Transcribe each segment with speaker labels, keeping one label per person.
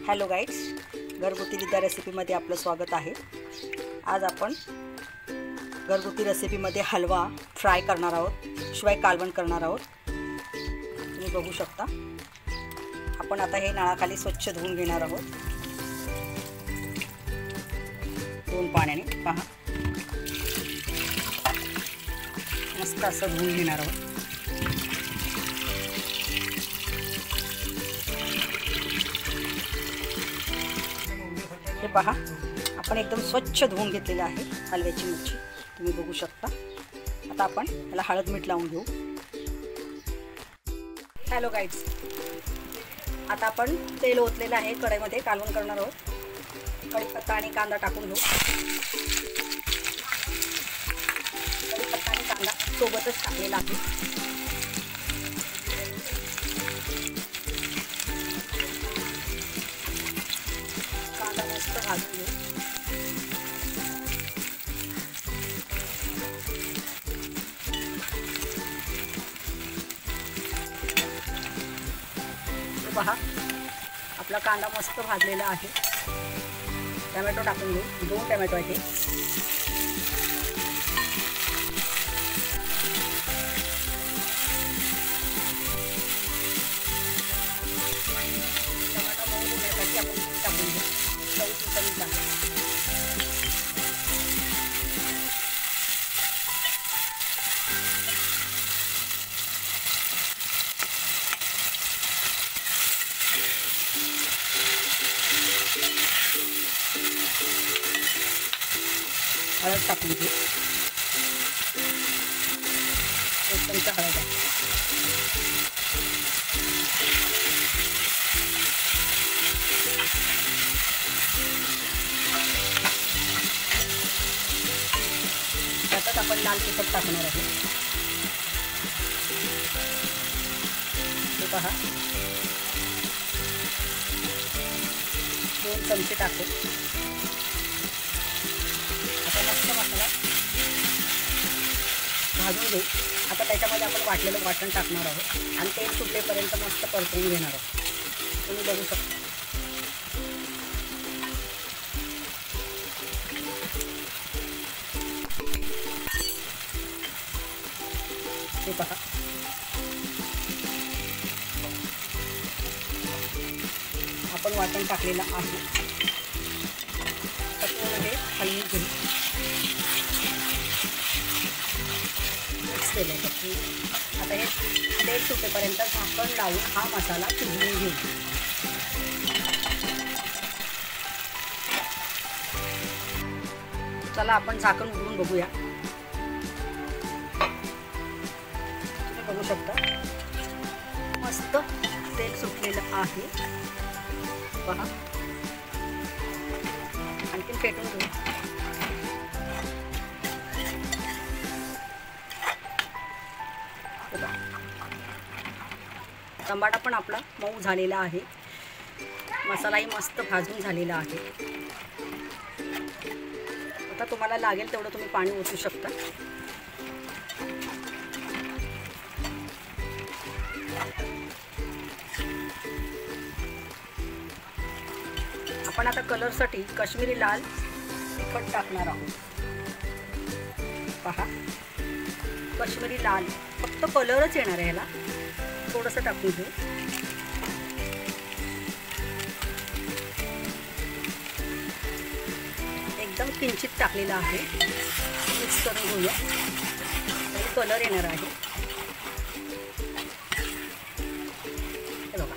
Speaker 1: Hello guides, घरगुती विद्या रेसिपीमध्ये आपलं स्वागत आहे। आज आपण घरगुती रेसिपीमध्ये हलवा फ्राय करणार आहोत, शिवाय कालवण करणार आहोत। तुम्ही बघू शकता। आपण आता हे नळाखाली स्वच्छ धुवून घेणार आहोत, 2 पाण्याने। पहा, मस्त असं धुवून घेणार आहोत। हे पहा, आपण एकदम स्वच्छ धुवून घेतलेलं आहे हलव्याची मच्छी, तुम्ही बघू शकता। आता आपण याला हळद मीठ लावून घेऊ। हॅलो गाईड्स, आता आपण तेल ओतलेलं आहे, कढईमध्ये कालवण करणार आहोत। कढीपत्ता आणि कांदा टाकून घेऊ। कढीपत्ता आणि कांदा सोबतच टाकलेला आहे। कांदा मस्त भाजून घेऊ। पहा, आपला कांदा मस्त भाजलेला आहे। टोमॅटो टाकून घेऊ, 2 टोमॅटो आहे। टोमॅटो मऊ होण्यासाठी आपण टाकून घेऊ, चवीपुरता मीठ टाकू। हळद टाकून घेऊ, 1 चमचा हळद आहे। त्यातच आपण लाल तिखट टाकणार आहे। हे पहा, 2 चमचे टाकू। आता मस्त मसाला भाजून घेऊ। आता त्याच्यामध्ये आपण वाटलेलं वाटण टाकणार आहोत आणि तेल सुटेपर्यंत मस्त परतवून घेणार आहोत, तुम्ही बघू शकता। हे पहा, आपण वाटण टाकलेलं आहे। त्याच्यामध्ये हलवून घेऊ। आता हे तेल सुटेपर्यंत झाकण लावून हा मसाला शिजवून घेऊ। चला आपण झाकण उघडून बघूया। तुम्ही बघू शकता, मस्त तेल सुटलेलं आहे। पहा, आणखीन फेटून घेऊ। टमाटा पण आपला मऊ झालेला आहे, मसालाही मस्त भाजून झालेला आहे। आता तुम्हाला लागेल तेवढं तुम्ही पाणी ओतू शकता। आपण आता कलरसाठी काश्मीरी लाल तिखट टाकणार आहोत। पहा, काश्मीरी लाल फक्त कलरच येणार आहे, याला थोडंसं टाकून घेऊ। एकदम किंचित टाकलेलं आहे, मिक्स करून घेऊया, आणि कलर येणार आहे। हे बघा,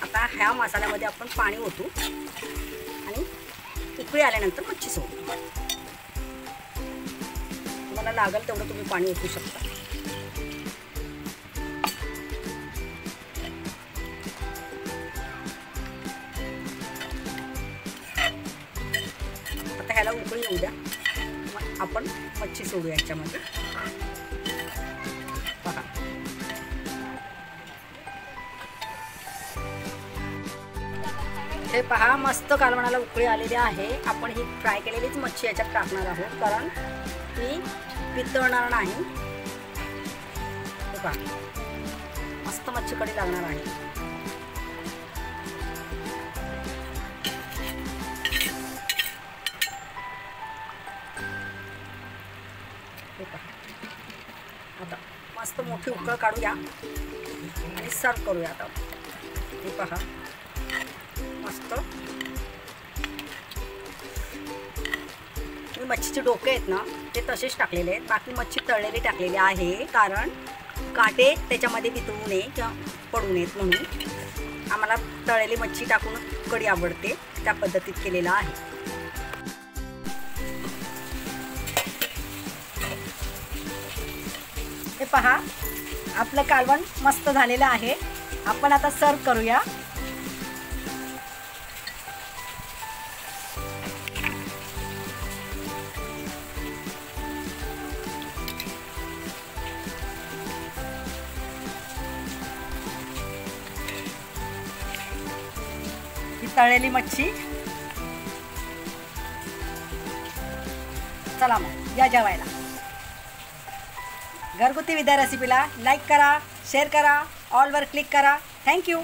Speaker 1: आता ह्या मसाल्यामध्ये आपण पाणी ओतू आणि उकळी आल्यानंतर मच्छी सोडू। तुम्हाला लागेल तेवढं तुम्ही पाणी ओतू शकता। आता ह्याला उकळी येऊ द्या, मग आपण मच्छी सोडू याच्यामध्ये। पहा, हे पहा, मस्त कालवणाला उकळी आलेली आहे। आपण ही फ्राय केलेलीच मच्छी याच्यात टाकणार आहोत, कारण ही वितळणार नाही। पहा, मस्त मच्छी कढी लागणार आहे. हे पहा, आता मस्त मोठी उकळ काढूया आणि सर्व करूया. आता हे पहा, मस्त मी मच्छीचे डोके आहेत ना ते तसेच टाकलेले आहेत. बाकी मच्छी तळलेली टाकलेली आहे, कारण काटे त्याच्यामध्ये वितळू नये किंवा पडू नयेत म्हणून आम्हाला तळलेली मच्छी टाकून कढी आवडते, त्या पद्धतीत केलेलं आहे. हे पहा, आपलं कालवण मस्त झालेलं आहे. आपण आता सर्व करूया. ही तळलेली मच्छी. चला मग या जेवायला. घरगुती विद्या रेसिपीला लाईक करा, शेअर करा, ऑलवर क्लिक करा. थँक्यू.